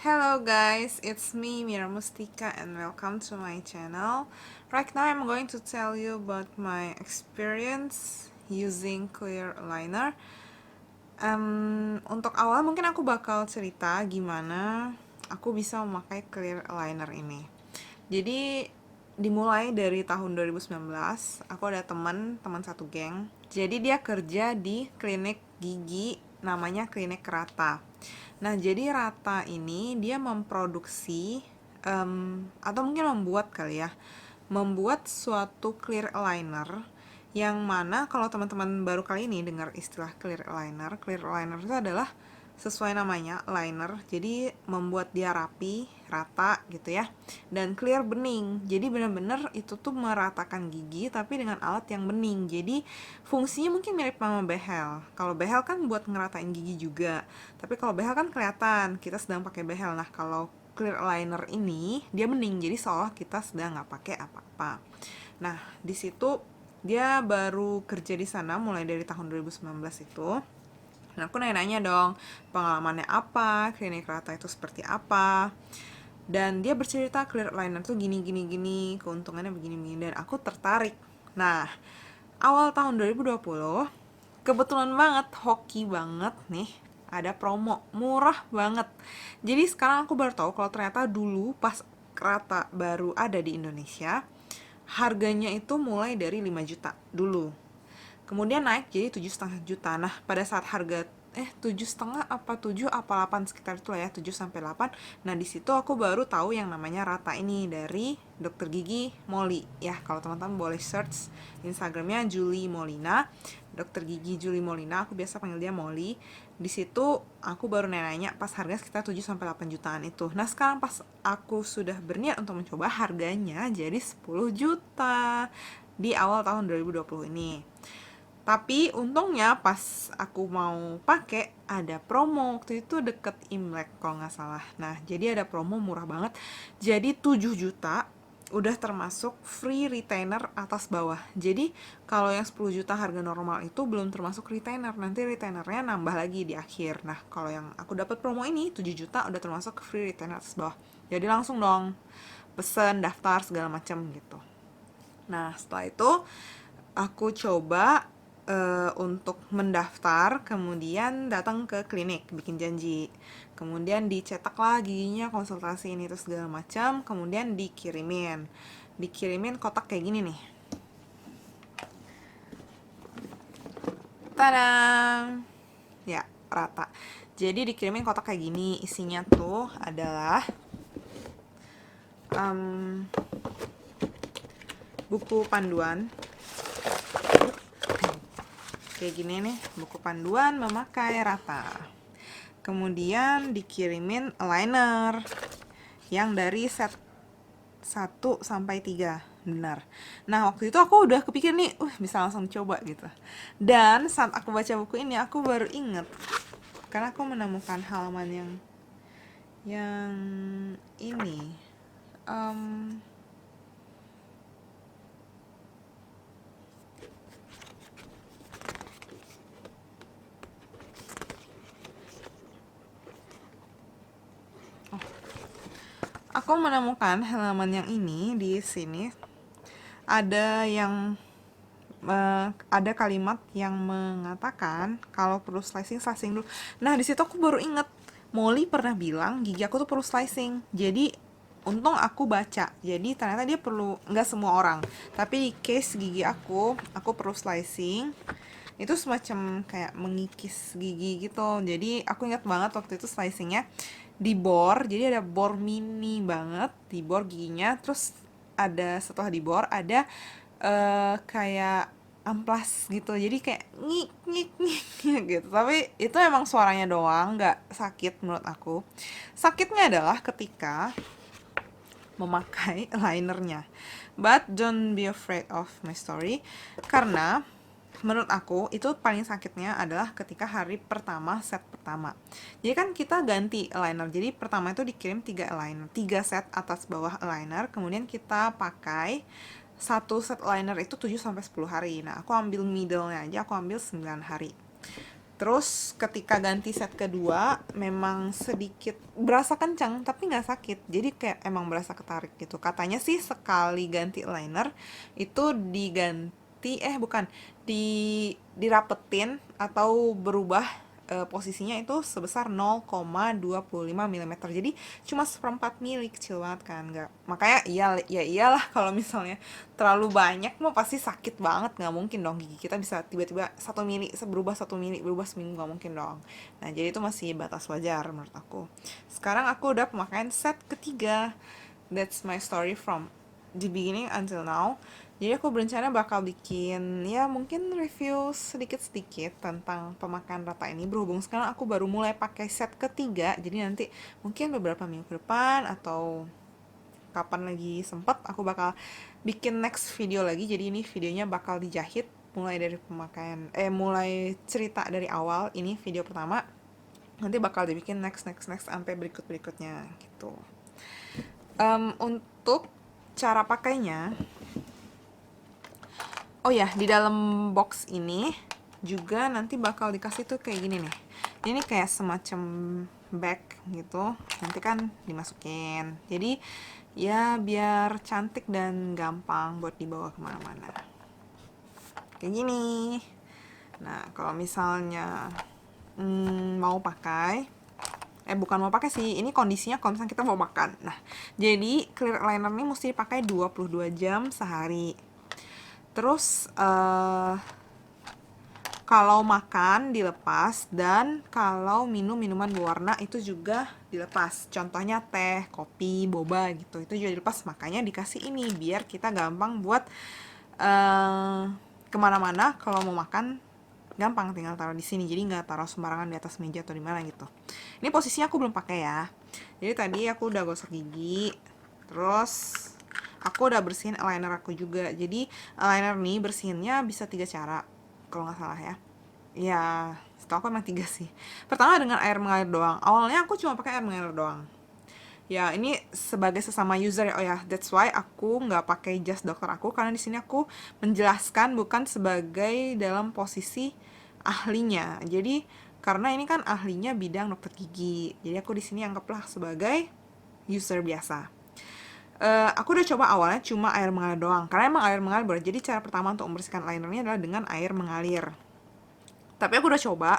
Hello guys, it's me Mira Mustika and welcome to my channel. Right now I'm going to tell you about my experience using clear aligner. Untuk awal mungkin aku bakal cerita gimana aku bisa memakai clear aligner ini. Jadi dimulai dari tahun 2019, aku ada teman satu geng. Jadi dia kerja di klinik gigi namanya Klinik Rata. Nah, jadi Rata ini dia memproduksi atau mungkin membuat kali ya, membuat suatu clear aligner yang mana kalau teman-teman baru kali ini dengar istilah clear aligner itu adalah sesuai namanya liner, jadi membuat dia rapi, rata gitu ya, dan clear bening. Jadi benar-benar itu tuh meratakan gigi tapi dengan alat yang bening. Jadi fungsinya mungkin mirip sama behel. Kalau behel kan buat ngeratain gigi juga, tapi kalau behel kan kelihatan kita sedang pakai behel. Nah, kalau clear aligner ini dia bening, jadi seolah kita sedang nggak pakai apa-apa. Nah, di situ dia baru kerja di sana mulai dari tahun 2019 itu. Nah, aku nanya-nanya dong, pengalamannya apa, klinik Rata itu seperti apa. Dan dia bercerita clear aligner tuh gini, gini, gini, keuntungannya begini, begini, dan aku tertarik. Nah, awal tahun 2020, kebetulan banget, hoki banget nih, ada promo, murah banget. Jadi sekarang aku baru tahu kalau ternyata dulu pas Rata baru ada di Indonesia, harganya itu mulai dari 5 juta dulu. Kemudian naik jadi 7,5 juta. Nah, pada saat harga 7,5 apa 7 apa 8 sekitar itu lah ya, 7 sampai 8. Nah, di situ aku baru tahu yang namanya Rata ini dari dokter gigi Molly. Ya, kalau teman-teman boleh search Instagramnya Julie Molina, dokter gigi Julie Molina, aku biasa panggil dia Molly. Di situ aku baru nanya pas harga sekitar 7 sampai 8 jutaan itu. Nah, sekarang pas aku sudah berniat untuk mencoba, harganya jadi 10 juta di awal tahun 2020 ini. Tapi untungnya pas aku mau pakai ada promo waktu itu deket Imlek kalau nggak salah. Nah, jadi ada promo murah banget. Jadi 7 juta udah termasuk free retainer atas bawah. Jadi kalau yang 10 juta harga normal itu belum termasuk retainer. Nanti retainernya nambah lagi di akhir. Nah, kalau yang aku dapat promo ini 7 juta udah termasuk free retainer atas bawah. Jadi langsung dong pesen, daftar segala macam gitu. Nah, setelah itu aku coba untuk mendaftar, kemudian datang ke klinik, bikin janji. Kemudian dicetak lah giginya, konsultasi ini terus segala macam, kemudian dikirimin. Dikirimin kotak kayak gini nih. Tada! Ya, Rata. Jadi dikirimin kotak kayak gini, isinya tuh adalah buku panduan kayak gini nih, buku panduan memakai Rata. Kemudian dikirimin aligner yang dari set 1 sampai 3, benar. Nah, waktu itu aku udah kepikir nih, bisa langsung coba gitu. Dan saat aku baca buku ini aku baru inget, karena aku menemukan halaman yang ini. Aku menemukan halaman yang ini di sini ada ada kalimat yang mengatakan kalau perlu slicing dulu. Nah, di situ aku baru inget Molly pernah bilang gigi aku tuh perlu slicing. Jadi untung aku baca. Jadi ternyata dia perlu, nggak semua orang. Tapi di case gigi aku perlu slicing. Itu semacam kayak mengikis gigi gitu. Jadi aku ingat banget waktu itu slicingnya di bor. Jadi ada bor mini banget di bor giginya. Terus ada setelah di bor ada kayak amplas gitu, jadi kayak ngik ngik ngik gitu. Tapi itu emang suaranya doang, nggak sakit menurut aku. Sakitnya adalah ketika memakai linernya. But don't be afraid of my story, karena menurut aku itu paling sakitnya adalah ketika hari pertama, set pertama. Jadi kan kita ganti liner. Jadi pertama itu dikirim 3 liner, 3 set atas bawah liner, kemudian kita pakai satu set liner itu 7 sampai 10 hari. Nah, aku ambil middle-nya aja, aku ambil 9 hari. Terus ketika ganti set kedua memang sedikit berasa kencang tapi nggak sakit, jadi kayak emang berasa ketarik gitu. Katanya sih sekali ganti liner itu diganti bukan dirapetin atau berubah posisinya itu sebesar 0,25 mm. Jadi cuma seperempat mili, kecil banget kan. Nggak, makanya ya iyalah kalau misalnya terlalu banyak mau pasti sakit banget, nggak mungkin dong gigi kita bisa tiba-tiba 1 mili berubah 1 mili berubah seminggu, nggak mungkin dong. Nah jadi itu masih batas wajar menurut aku. Sekarang aku udah pemakaian set ketiga. That's my story from the beginning until now. Jadi aku berencana bakal bikin ya mungkin review sedikit-sedikit tentang pemakaian rata ini, berhubung sekarang aku baru mulai pakai set ketiga. Jadi nanti mungkin beberapa minggu ke depan atau kapan lagi sempet aku bakal bikin next video lagi. Jadi ini videonya bakal dijahit mulai dari pemakaian mulai cerita dari awal. Ini video pertama, nanti bakal dibikin next next next sampai berikutnya gitu. Untuk cara pakainya, oh ya, di dalam box ini juga nanti bakal dikasih tuh kayak gini nih. Ini kayak semacam bag gitu. Nanti kan dimasukin. Jadi ya biar cantik dan gampang buat dibawa kemana-mana. Kayak gini. Nah, kalau misalnya mau pakai, bukan mau pakai sih, ini kondisinya kalau misalnya kita mau makan. Nah, jadi clear liner ini mesti dipakai 22 jam sehari. Terus kalau makan dilepas, dan kalau minum minuman berwarna itu juga dilepas. Contohnya teh, kopi, boba gitu, itu juga dilepas. Makanya dikasih ini biar kita gampang buat kemana-mana. Kalau mau makan gampang tinggal taruh di sini, jadi nggak taruh sembarangan di atas meja atau di mana gitu. Ini posisinya aku belum pakai ya. Jadi tadi aku udah gosok gigi, terus aku udah bersihin eyeliner aku juga. Jadi eyeliner nih bersihinnya bisa 3 cara kalau nggak salah ya. Ya, setahu aku emang 3 sih. Pertama dengan air mengalir doang. Awalnya aku cuma pakai air mengalir doang. Ya, ini sebagai sesama user ya. Oh ya, that's why aku nggak pakai jas dokter aku, karena di sini aku menjelaskan bukan sebagai dalam posisi ahlinya. Jadi karena ini kan ahlinya bidang dokter gigi, jadi aku di sini anggaplah sebagai user biasa. Aku udah coba awalnya cuma air mengalir doang, karena emang air mengalir boleh. Jadi cara pertama untuk membersihkan linernya adalah dengan air mengalir. Tapi aku udah coba,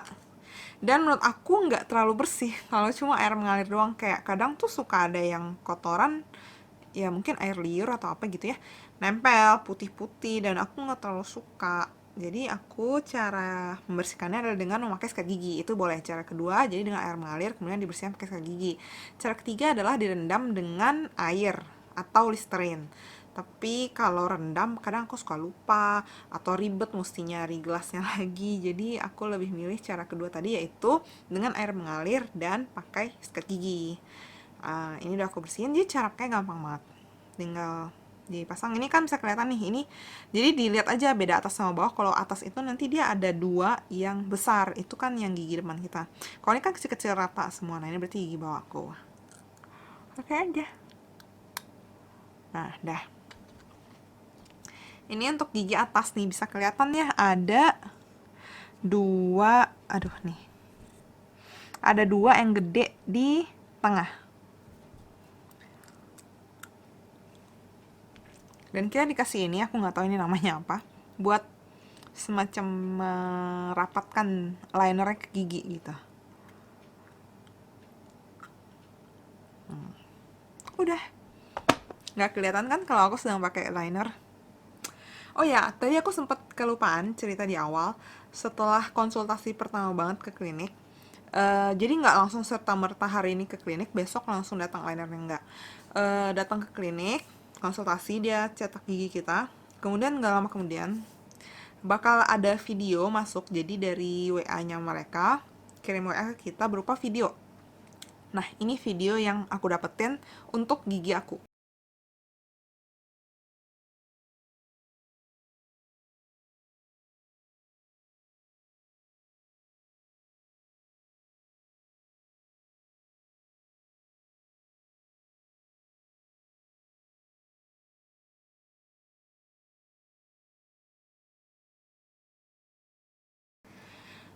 dan menurut aku nggak terlalu bersih kalau cuma air mengalir doang. Kayak kadang tuh suka ada yang kotoran, ya mungkin air liur atau apa gitu ya, nempel putih-putih, dan aku nggak terlalu suka. Jadi aku cara membersihkannya adalah dengan memakai sikat gigi. Itu boleh. Cara kedua, jadi dengan air mengalir kemudian dibersihkan pakai sikat gigi. Cara ketiga adalah direndam dengan air atau Listerine. Tapi kalau rendam kadang aku suka lupa atau ribet mesti nyari gelasnya lagi. Jadi aku lebih milih cara kedua tadi, yaitu dengan air mengalir dan pakai sikat gigi. Ini udah aku bersihin, jadi cara pakainya gampang banget. Tinggal dipasang. Ini kan bisa kelihatan nih, ini jadi dilihat aja beda atas sama bawah. Kalau atas itu nanti dia ada 2 yang besar, itu kan yang gigi depan kita. Kalau ini kan kecil-kecil rata semua. Nah ini berarti gigi bawah aku. Oke aja. Nah dah, ini untuk gigi atas nih, bisa kelihatan ya ada 2. Aduh nih, ada 2 yang gede di tengah. Dan kita dikasih ini, aku nggak tahu ini namanya apa, buat semacam merapatkan linernya ke gigi gitu. Udah, nggak kelihatan kan kalau aku sedang pakai liner. Oh ya, tadi aku sempat kelupaan cerita di awal. Setelah konsultasi pertama banget ke klinik, jadi nggak langsung serta-merta hari ini ke klinik, besok langsung datang linernya, nggak. Datang ke klinik, konsultasi, dia cetak gigi kita. Kemudian nggak lama kemudian, bakal ada video masuk, jadi dari WA-nya mereka, kirim WA ke kita berupa video. Nah, ini video yang aku dapetin untuk gigi aku.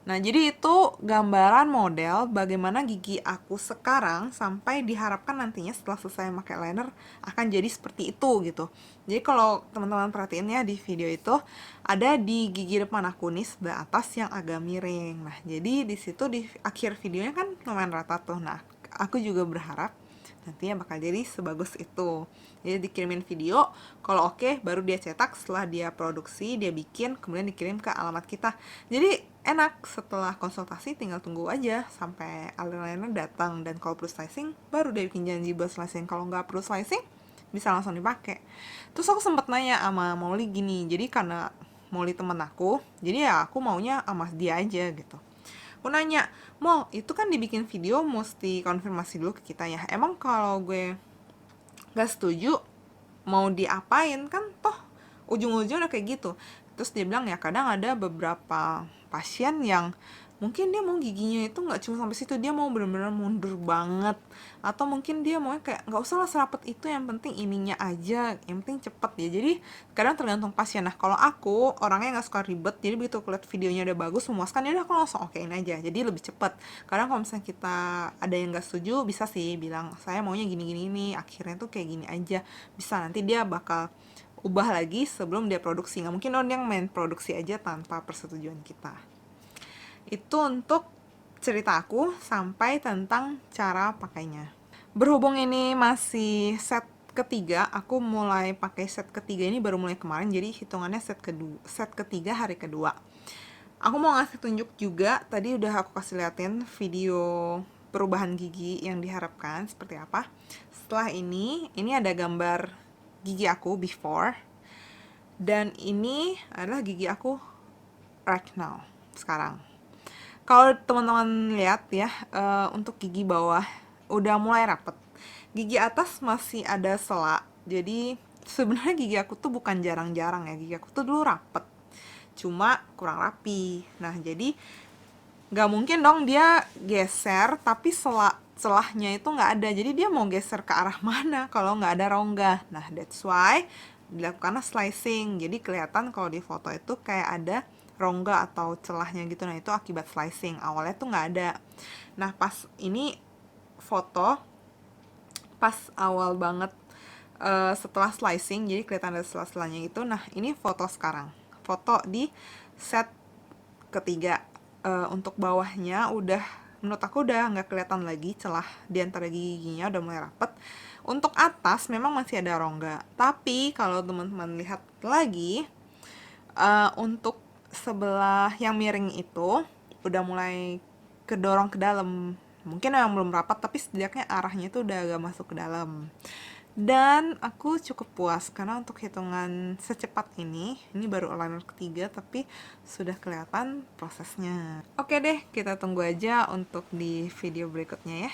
Nah, jadi itu gambaran model bagaimana gigi aku sekarang sampai diharapkan nantinya setelah selesai pakai liner akan jadi seperti itu gitu. Jadi kalau teman-teman perhatiin ya di video itu ada di gigi depan aku nih sebelah atas yang agak miring. Nah, jadi di situ di akhir videonya kan lumayan rata tuh. Nah, aku juga berharap nantinya bakal jadi sebagus itu. Jadi dikirimin video, kalau oke baru dia cetak, setelah dia produksi, dia bikin, kemudian dikirim ke alamat kita. Jadi enak, setelah konsultasi tinggal tunggu aja sampai eyeliner datang, dan kalau perlu slicing baru dia bikin janji buat slicing. Kalau nggak perlu slicing bisa langsung dipakai. Terus aku sempat nanya sama Molly gini, jadi karena Molly temen aku, jadi ya aku maunya sama dia aja gitu. Aku nanya, Mol, itu kan dibikin video mesti konfirmasi dulu ke kita ya. Emang kalau gue gak setuju, mau diapain? Kan toh ujung-ujungnya kayak gitu. Terus dia bilang ya kadang ada beberapa pasien yang mungkin dia mau giginya itu nggak cuma sampai situ, dia mau bener-bener mundur banget, atau mungkin dia mau kayak nggak usah lah serapet itu, yang penting ininya aja, yang penting cepet ya. Jadi kadang tergantung pasien. Nah kalau aku orangnya nggak suka ribet, jadi begitu aku lihat videonya udah bagus memuaskan, ya udah aku langsung okein aja, jadi lebih cepet. Kadang kalau misalnya kita ada yang nggak setuju, bisa sih bilang saya maunya gini-gini nih, akhirnya tuh kayak gini aja, bisa nanti dia bakal ubah lagi sebelum dia produksi. Nggak mungkin dong dia main produksi aja tanpa persetujuan kita. Itu untuk cerita aku sampai tentang cara pakainya. Berhubung ini masih set ketiga, aku mulai pakai set ketiga ini baru mulai kemarin, jadi hitungannya set ketiga hari kedua. Aku mau ngasih tunjuk juga, tadi udah aku kasih liatin video perubahan gigi yang diharapkan seperti apa. Setelah ini ada gambar gigi aku before, dan ini adalah gigi aku right now, sekarang. Kalau teman-teman lihat ya, untuk gigi bawah udah mulai rapet. Gigi atas masih ada sela. Jadi sebenarnya gigi aku tuh bukan jarang-jarang ya, gigi aku tuh dulu rapet, cuma kurang rapi. Nah jadi nggak mungkin dong dia geser tapi celahnya itu nggak ada. Jadi dia mau geser ke arah mana kalau nggak ada rongga. Nah that's why dilakukan slicing. Jadi kelihatan kalau di foto itu kayak ada rongga atau celahnya gitu. Nah itu akibat slicing, awalnya tuh nggak ada. Nah pas ini foto pas awal banget, setelah slicing, jadi kelihatan ada sela-selanya gitu. Nah ini foto sekarang, foto di set ketiga. Untuk bawahnya udah, menurut aku udah nggak kelihatan lagi celah di antara giginya, udah mulai rapet. Untuk atas memang masih ada rongga, tapi kalau teman-teman lihat lagi, untuk sebelah yang miring itu udah mulai kedorong ke dalam. Mungkin memang belum rapat, tapi setidaknya arahnya itu udah agak masuk ke dalam. Dan aku cukup puas karena untuk hitungan secepat ini baru eyeliner ketiga tapi sudah kelihatan prosesnya. Oke deh, kita tunggu aja untuk di video berikutnya ya.